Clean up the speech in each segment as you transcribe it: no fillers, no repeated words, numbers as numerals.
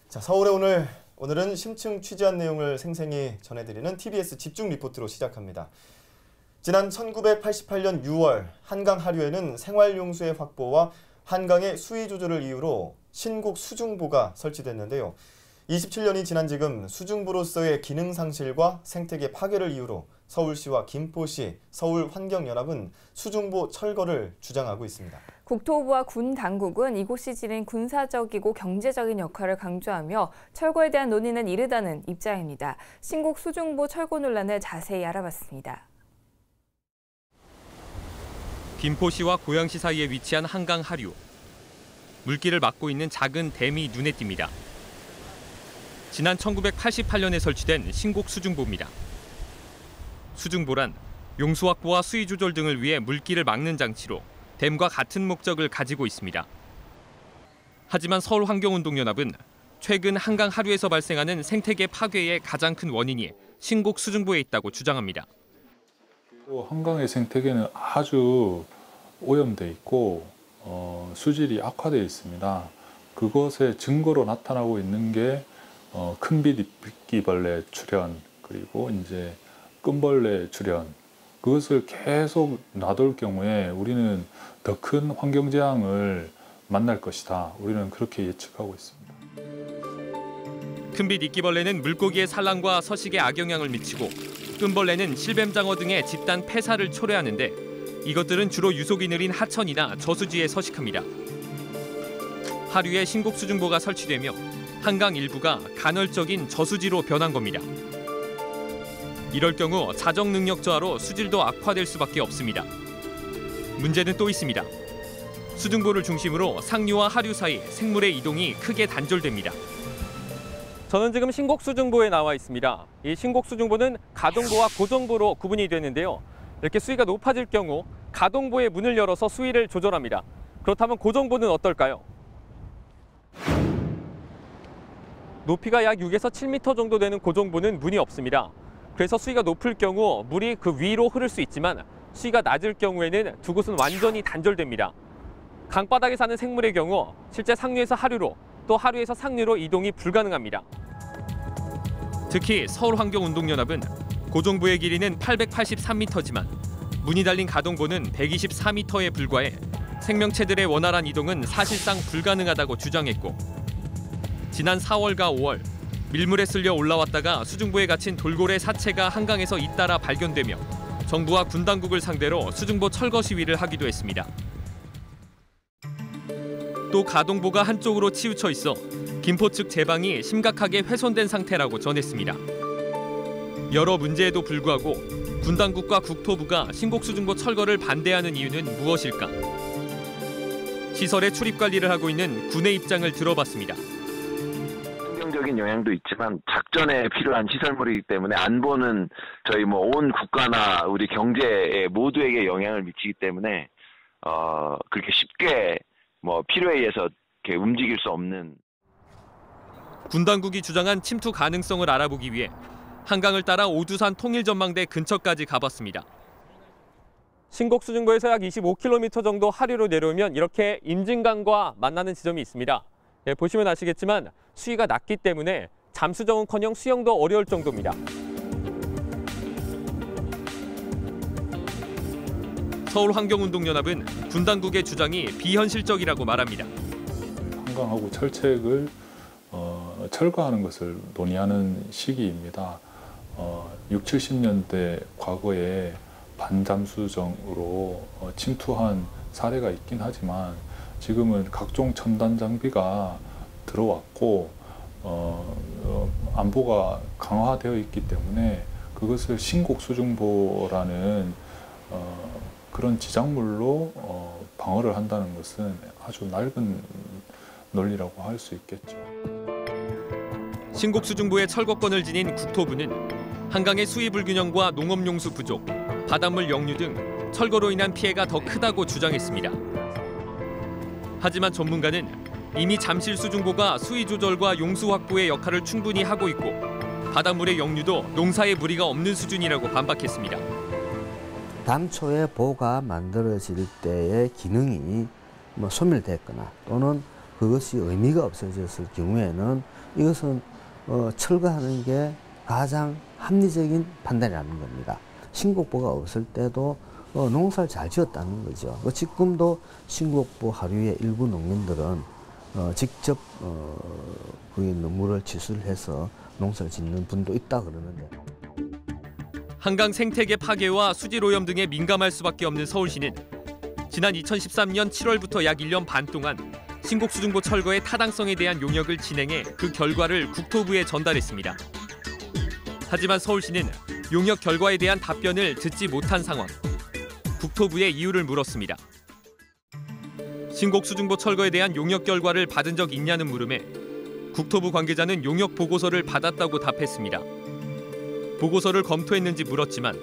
자, 오늘은 심층 취재한 내용을 생생히 전해드리는 TBS 집중 리포트로 시작합니다. 지난 1988년 6월 한강 하류에는 생활용수의 확보와 한강의 수위 조절을 이유로 신곡 수중보가 설치됐는데요. 27년이 지난 지금 수중보로서의 기능 상실과 생태계 파괴를 이유로 서울시와 김포시, 서울환경연합은 수중보 철거를 주장하고 있습니다. 국토부와 군 당국은 이곳이 지닌 군사적이고 경제적인 역할을 강조하며 철거에 대한 논의는 이르다는 입장입니다. 신곡 수중보 철거 논란을 자세히 알아봤습니다. 김포시와 고양시 사이에 위치한 한강 하류. 물길을 막고 있는 작은 댐이 눈에 띕니다. 지난 1988년에 설치된 신곡 수중보입니다. 수중보란 용수 확보와 수위 조절 등을 위해 물길을 막는 장치로 댐과 같은 목적을 가지고 있습니다. 하지만 서울환경운동연합은 최근 한강 하류에서 발생하는 생태계 파괴의 가장 큰 원인이 신곡 수중보에 있다고 주장합니다. 한강의 생태계는 아주 오염돼 있고 수질이 악화되어 있습니다. 그것의 증거로 나타나고 있는 게 큰빛 이끼벌레 출현, 그리고 이제 끈벌레 출현, 그것을 계속 놔둘 경우에 우리는 더 큰 환경재앙을 만날 것이다. 우리는 그렇게 예측하고 있습니다. 큰빛 이끼벌레는 물고기의 산란과 서식에 악영향을 미치고 끈벌레는 실뱀장어 등의 집단 폐사를 초래하는데 이것들은 주로 유속이 느린 하천이나 저수지에 서식합니다. 하류에 신곡 수중보가 설치되며 한강 일부가 간헐적인 저수지로 변한 겁니다. 이럴 경우 자정 능력 저하로 수질도 악화될 수밖에 없습니다. 문제는 또 있습니다. 수중보를 중심으로 상류와 하류 사이 생물의 이동이 크게 단절됩니다. 저는 지금 신곡 수중보에 나와 있습니다. 이 신곡 수중보는 가동보와 고정보로 구분이 되는데요. 이렇게 수위가 높아질 경우 가동보의 문을 열어서 수위를 조절합니다. 그렇다면 고정보는 어떨까요? 높이가 약 6에서 7m 정도 되는 고정보는 문이 없습니다. 그래서 수위가 높을 경우 물이 그 위로 흐를 수 있지만 수위가 낮을 경우에는 두 곳은 완전히 단절됩니다. 강바닥에 사는 생물의 경우 실제 상류에서 하류로 또 하류에서 상류로 이동이 불가능합니다. 특히 서울환경운동연합은 고정보의 길이는 883m지만 문이 달린 가동보는 124m에 불과해 생명체들의 원활한 이동은 사실상 불가능하다고 주장했고 지난 4월과 5월 밀물에 쓸려 올라왔다가 수중보에 갇힌 돌고래 사체가 한강에서 잇따라 발견되며 정부와 군 당국을 상대로 수중보 철거 시위를 하기도 했습니다. 또 가동보가 한쪽으로 치우쳐 있어 김포 측 제방이 심각하게 훼손된 상태라고 전했습니다. 여러 문제에도 불구하고 군 당국과 국토부가 신곡 수중보 철거를 반대하는 이유는 무엇일까? 시설의 출입 관리를 하고 있는 군의 입장을 들어봤습니다. 적인 영향도 있지만 작전에 필요한 시설물이기 때문에 안보는 저희 온 국가나 우리 경제에 모두에게 영향을 미치기 때문에 그렇게 쉽게 필요에 의해서 이렇게 움직일 수 없는. 군 당국이 주장한 침투 가능성을 알아보기 위해 한강을 따라 오두산 통일전망대 근처까지 가봤습니다. 신곡 수중보에서 약 25km 정도 하류로 내려오면 이렇게 임진강과 만나는 지점이 있습니다. 보시면 아시겠지만 수위가 낮기 때문에 잠수정은커녕 수영도 어려울 정도입니다. 서울환경운동연합은 군 당국의 주장이 비현실적이라고 말합니다. 한강하고 철책을 철거하는 것을 논의하는 시기입니다. 6, 70년대 과거에 반잠수정으로 침투한 사례가 있긴 하지만 지금은 각종 첨단 장비가 들어왔고 안보가 강화되어 있기 때문에 그것을 신곡 수중보라는 그런 지작물로 방어를 한다는 것은 아주 낡은 논리라고 할 수 있겠죠. 신곡 수중보의 철거권을 지닌 국토부는 한강의 수위 불균형과 농업용수 부족, 바닷물 역류 등 철거로 인한 피해가 더 크다고 주장했습니다. 하지만 전문가는 이미 잠실 수중보가 수위 조절과 용수 확보의 역할을 충분히 하고 있고 바닷물의 역류도 농사에 무리가 없는 수준이라고 반박했습니다. 담초의 보가 만들어질 때의 기능이 소멸됐거나 또는 그것이 의미가 없어졌을 경우에는 이것은 철거하는 게 가장 합리적인 판단이라는 겁니다. 신곡보가 없을 때도 농사를 잘 지었다는 거죠. 지금도 신곡보 하류의 일부 농민들은 직접 그 너무를 취수를 해서 농사를 짓는 분도 있다 그러는데. 한강 생태계 파괴와 수질 오염 등에 민감할 수밖에 없는 서울시는 지난 2013년 7월부터 약 1년 반 동안 신곡수중보 철거의 타당성에 대한 용역을 진행해 그 결과를 국토부에 전달했습니다. 하지만 서울시는 용역 결과에 대한 답변을 듣지 못한 상황. 국토부에 이유를 물었습니다. 신곡수중보 철거에 대한 용역 결과를 받은 적 있냐는 물음에 국토부 관계자는 용역 보고서를 받았다고 답했습니다. 보고서를 검토했는지 물었지만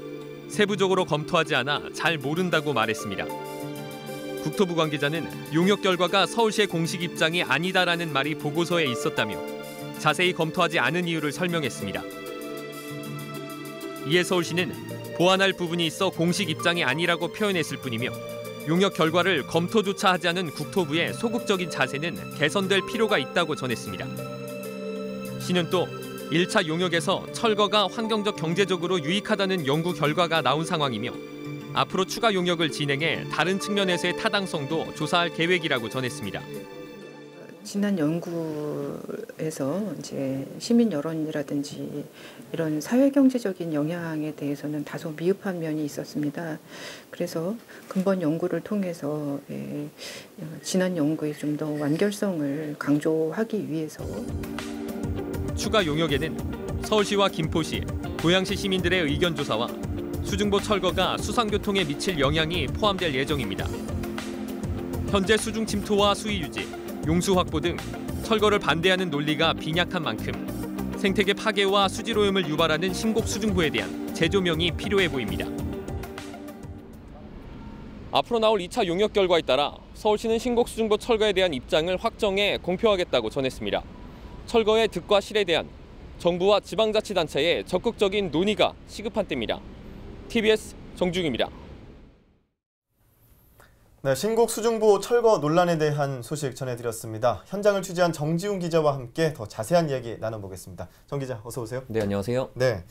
세부적으로 검토하지 않아 잘 모른다고 말했습니다. 국토부 관계자는 용역 결과가 서울시의 공식 입장이 아니다라는 말이 보고서에 있었다며 자세히 검토하지 않은 이유를 설명했습니다. 이에 서울시는 보완할 부분이 있어 공식 입장이 아니라고 표현했을 뿐이며 용역 결과를 검토조차 하지 않은 국토부의 소극적인 자세는 개선될 필요가 있다고 전했습니다. 시는 또 1차 용역에서 철거가 환경적 경제적으로 유익하다는 연구 결과가 나온 상황이며 앞으로 추가 용역을 진행해 다른 측면에서의 타당성도 조사할 계획이라고 전했습니다. 지난 연구에서 이제 시민 여론이라든지 이런 사회 경제적인 영향에 대해서는 다소 미흡한 면이 있었습니다. 그래서 근본 연구를 통해서 지난 연구의 좀 더 완결성을 강조하기 위해서 추가 용역에는 서울시와 김포시, 고양시 시민들의 의견 조사와 수중보 철거가 수상교통에 미칠 영향이 포함될 예정입니다. 현재 수중 침투와 수위 유지, 용수 확보 등 철거를 반대하는 논리가 빈약한 만큼 생태계 파괴와 수질 오염을 유발하는 신곡 수중보에 대한 재조명이 필요해 보입니다. 앞으로 나올 2차 용역 결과에 따라 서울시는 신곡 수중보 철거에 대한 입장을 확정해 공표하겠다고 전했습니다. 철거의 득과 실에 대한 정부와 지방자치단체의 적극적인 논의가 시급한 때입니다. TBS 정중입니다. 네, 신곡 수중보 철거 논란에 대한 소식 전해드렸습니다. 현장을 취재한 정지훈 기자와 함께 더 자세한 이야기 나눠보겠습니다. 정 기자, 어서 오세요. 네, 안녕하세요. 네,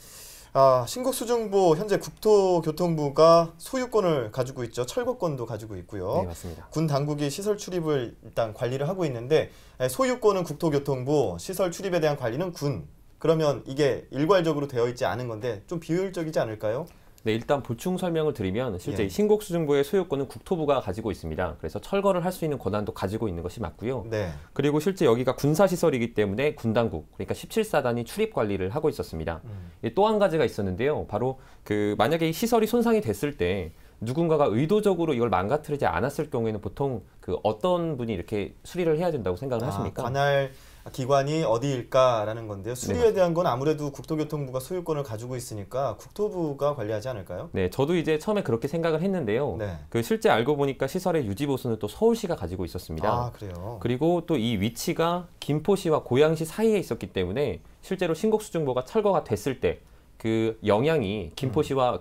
신곡 수중보 현재 국토교통부가 소유권을 가지고 있죠. 철거권도 가지고 있고요. 네, 맞습니다. 군 당국이 시설 출입을 일단 관리를 하고 있는데 소유권은 국토교통부, 시설 출입에 대한 관리는 군. 그러면 이게 일괄적으로 되어 있지 않은 건데 좀 비효율적이지 않을까요? 네, 일단 보충 설명을 드리면 실제 예. 신곡수중보의 소유권은 국토부가 가지고 있습니다. 그래서 철거를 할 수 있는 권한도 가지고 있는 것이 맞고요. 네. 그리고 실제 여기가 군사시설이기 때문에 군당국, 그러니까 17사단이 출입 관리를 하고 있었습니다. 또 한 가지가 있었는데요. 바로 만약에 이 시설이 손상이 됐을 때 누군가가 의도적으로 이걸 망가뜨리지 않았을 경우에는 보통 어떤 분이 이렇게 수리를 해야 된다고 생각을 하십니까? 관할 기관이 어디일까라는 건데요. 수리에 대한 건 아무래도 국토교통부가 소유권을 가지고 있으니까 국토부가 관리하지 않을까요? 네, 저도 이제 처음에 그렇게 생각을 했는데요. 네. 실제 알고 보니까 시설의 유지 보수는 또 서울시가 가지고 있었습니다. 아, 그래요? 그리고 또 이 위치가 김포시와 고양시 사이에 있었기 때문에 실제로 신곡수중보가 철거가 됐을 때 그 영향이 김포시와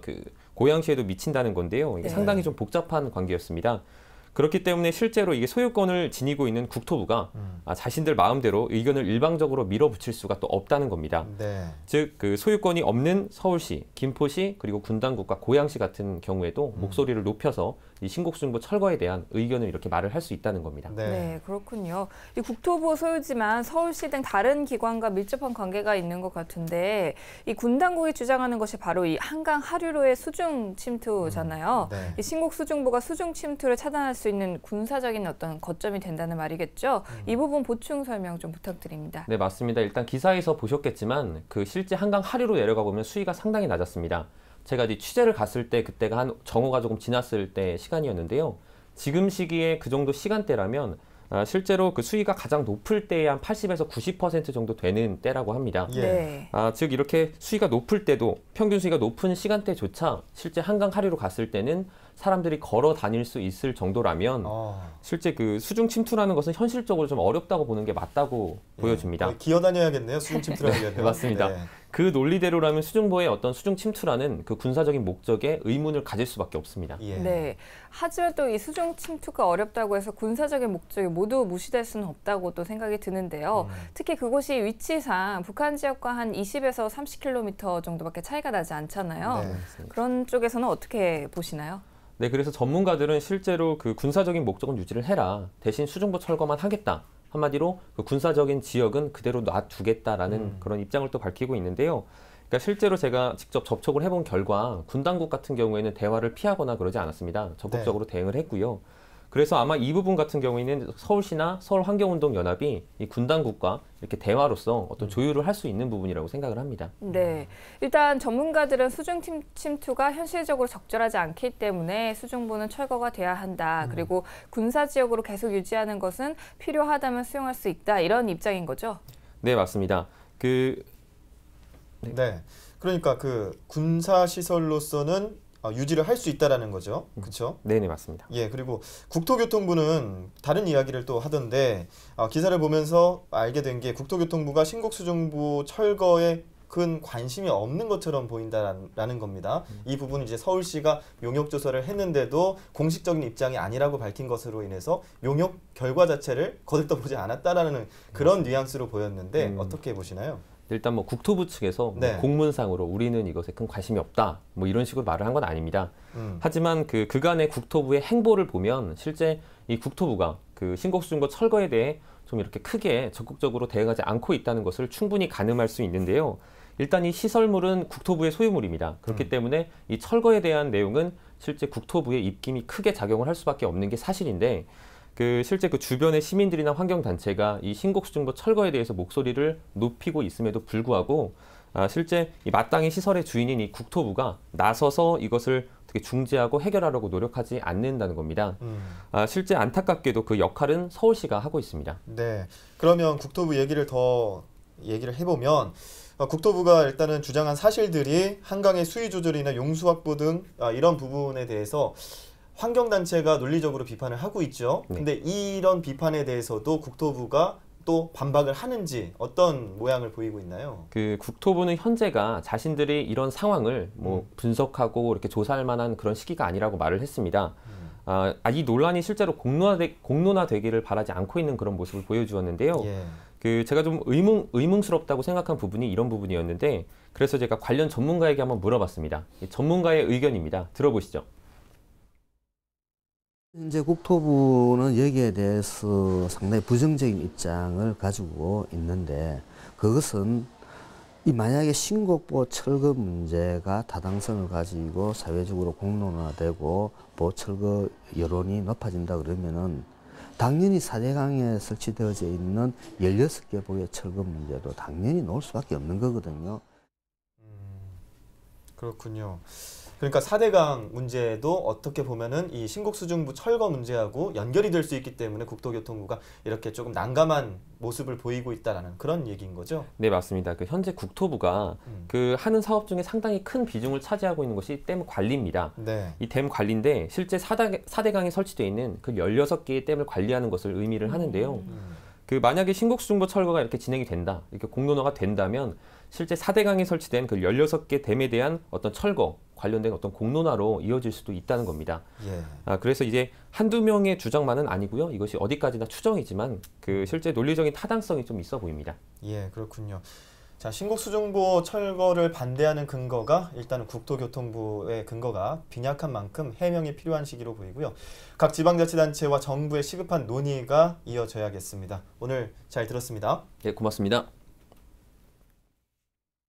고양시에도 미친다는 건데요. 이게 네. 상당히 좀 복잡한 관계였습니다. 그렇기 때문에 실제로 이게 소유권을 지니고 있는 국토부가 자신들 마음대로 의견을 일방적으로 밀어붙일 수가 또 없다는 겁니다. 네. 즉 소유권이 없는 서울시, 김포시 그리고 군당국과 고양시 같은 경우에도 목소리를 높여서 이 신곡수중보 철거에 대한 의견을 이렇게 말을 할 수 있다는 겁니다. 네, 그렇군요. 이 국토부 소유지만 서울시 등 다른 기관과 밀접한 관계가 있는 것 같은데 이 군당국이 주장하는 것이 바로 이 한강 하류로의 수중 침투잖아요. 네. 이 신곡 수중보가 수중 침투를 차단할 수 있는 군사적인 어떤 거점이 된다는 말이겠죠. 이 부분 보충 설명 좀 부탁드립니다. 네, 맞습니다. 일단 기사에서 보셨겠지만 실제 한강 하류로 내려가 보면 수위가 상당히 낮았습니다. 제가 이제 취재를 갔을 때 그때가 한 정오가 조금 지났을 때 시간이었는데요. 지금 시기에 그 정도 시간대라면 실제로 수위가 가장 높을 때에 한 80에서 90% 정도 되는 때라고 합니다. 예. 네. 즉 이렇게 수위가 높을 때도 평균 수위가 높은 시간대조차 실제 한강 하류로 갔을 때는 사람들이 걸어 다닐 수 있을 정도라면 실제 수중 침투라는 것은 현실적으로 좀 어렵다고 보는 게 맞다고 보여집니다. 기어 다녀야겠네요. 수중 침투를 하려면. 네, 맞습니다. 네. 그 논리대로라면 수중보의 어떤 수중 침투라는 그 군사적인 목적에 의문을 가질 수밖에 없습니다. 예. 네. 하지만 또 이 수중 침투가 어렵다고 해서 군사적인 목적이 모두 무시될 수는 없다고 또 생각이 드는데요. 특히 그곳이 위치상 북한 지역과 한 20에서 30km 정도밖에 차이가 나지 않잖아요. 네. 그런 쪽에서는 어떻게 보시나요? 네, 그래서 전문가들은 실제로 그 군사적인 목적은 유지를 해라. 대신 수중보 철거만 하겠다. 한마디로 그 군사적인 지역은 그대로 놔두겠다라는 그런 입장을 또 밝히고 있는데요. 그러니까 실제로 제가 직접 접촉을 해본 결과 군 당국 같은 경우에는 대화를 피하거나 그러지 않았습니다. 적극적으로 대응을 했고요. 그래서 아마 이 부분 같은 경우에는 서울시나 서울환경운동연합이 이 군 당국과 이렇게 대화로서 어떤 조율을 할 수 있는 부분이라고 생각을 합니다. 네, 일단 전문가들은 수중 침투가 현실적으로 적절하지 않기 때문에 수중보는 철거가 돼야 한다. 그리고 군사 지역으로 계속 유지하는 것은 필요하다면 수용할 수 있다. 이런 입장인 거죠? 네, 맞습니다. 네. 그러니까 그 군사 시설로서는 유지를 할 수 있다라는 거죠. 그렇죠? 네네, 맞습니다. 예, 그리고 국토교통부는 다른 이야기를 또 하던데 기사를 보면서 알게 된 게 국토교통부가 신곡수중보 철거에 큰 관심이 없는 것처럼 보인다라는 겁니다. 이 부분은 이제 서울시가 용역 조사를 했는데도 공식적인 입장이 아니라고 밝힌 것으로 인해서 용역 결과 자체를 거들떠보지 않았다라는 그런 뉘앙스로 보였는데 어떻게 보시나요? 일단 뭐 국토부 측에서 네. 뭐 공문상으로 우리는 이것에 큰 관심이 없다. 뭐 이런 식으로 말을 한 건 아닙니다. 하지만 그 그간의 국토부의 행보를 보면 실제 이 국토부가 그 신곡수중보 철거에 대해 좀 이렇게 크게 적극적으로 대응하지 않고 있다는 것을 충분히 가늠할 수 있는데요. 일단 이 시설물은 국토부의 소유물입니다. 그렇기 때문에 이 철거에 대한 내용은 실제 국토부의 입김이 크게 작용을 할 수밖에 없는 게 사실인데 실제 그 주변의 시민들이나 환경단체가 이 신곡수중보 철거에 대해서 목소리를 높이고 있음에도 불구하고 실제 이 마땅히 시설의 주인인 이 국토부가 나서서 이것을 어떻게 중재하고 해결하려고 노력하지 않는다는 겁니다. 실제 안타깝게도 그 역할은 서울시가 하고 있습니다. 네, 그러면 국토부 얘기를 해보면 국토부가 일단은 주장한 사실들이 한강의 수위 조절이나 용수 확보 등 이런 부분에 대해서 환경단체가 논리적으로 비판을 하고 있죠. 네. 근데 이런 비판에 대해서도 국토부가 또 반박을 하는지 어떤 모양을 보이고 있나요? 그 국토부는 현재가 자신들이 이런 상황을 뭐 분석하고 이렇게 조사할 만한 그런 시기가 아니라고 말을 했습니다. 이 논란이 실제로 공론화되기를 바라지 않고 있는 그런 모습을 보여주었는데요. 예. 제가 좀 의문스럽다고 생각한 부분이 이런 부분이었는데 그래서 제가 관련 전문가에게 한번 물어봤습니다. 전문가의 의견입니다. 들어보시죠. 이제 국토부는 여기에 대해서 상당히 부정적인 입장을 가지고 있는데 그것은 만약에 신곡보 철거 문제가 타당성을 가지고 사회적으로 공론화되고 보철거 여론이 높아진다 그러면은 당연히 4대강에 설치되어져 있는 16개 보의 철거 문제도 당연히 나올 수밖에 없는 거거든요. 그렇군요. 그러니까 4대강 문제도 어떻게 보면은 이 신곡수중보 철거 문제하고 연결이 될 수 있기 때문에 국토교통부가 이렇게 조금 난감한 모습을 보이고 있다라는 그런 얘기인 거죠? 네, 맞습니다. 현재 국토부가 하는 사업 중에 상당히 큰 비중을 차지하고 있는 것이 댐 관리입니다. 네. 이 댐 관리인데 실제 4대강에 설치되어 있는 그 16개의 댐을 관리하는 것을 의미를 하는데요. 만약에 신곡수중보 철거가 이렇게 진행이 된다, 이렇게 공론화가 된다면 실제 4대강에 설치된 그 16개 댐에 대한 어떤 철거 관련된 어떤 공론화로 이어질 수도 있다는 겁니다. 예. 그래서 이제 한두 명의 주장만은 아니고요. 이것이 어디까지나 추정이지만 실제 논리적인 타당성이 좀 있어 보입니다. 예, 그렇군요. 자, 신곡수중보 철거를 반대하는 근거가 일단은 국토교통부의 근거가 빈약한 만큼 해명이 필요한 시기로 보이고요. 각 지방자치단체와 정부의 시급한 논의가 이어져야겠습니다. 오늘 잘 들었습니다. 네, 고맙습니다.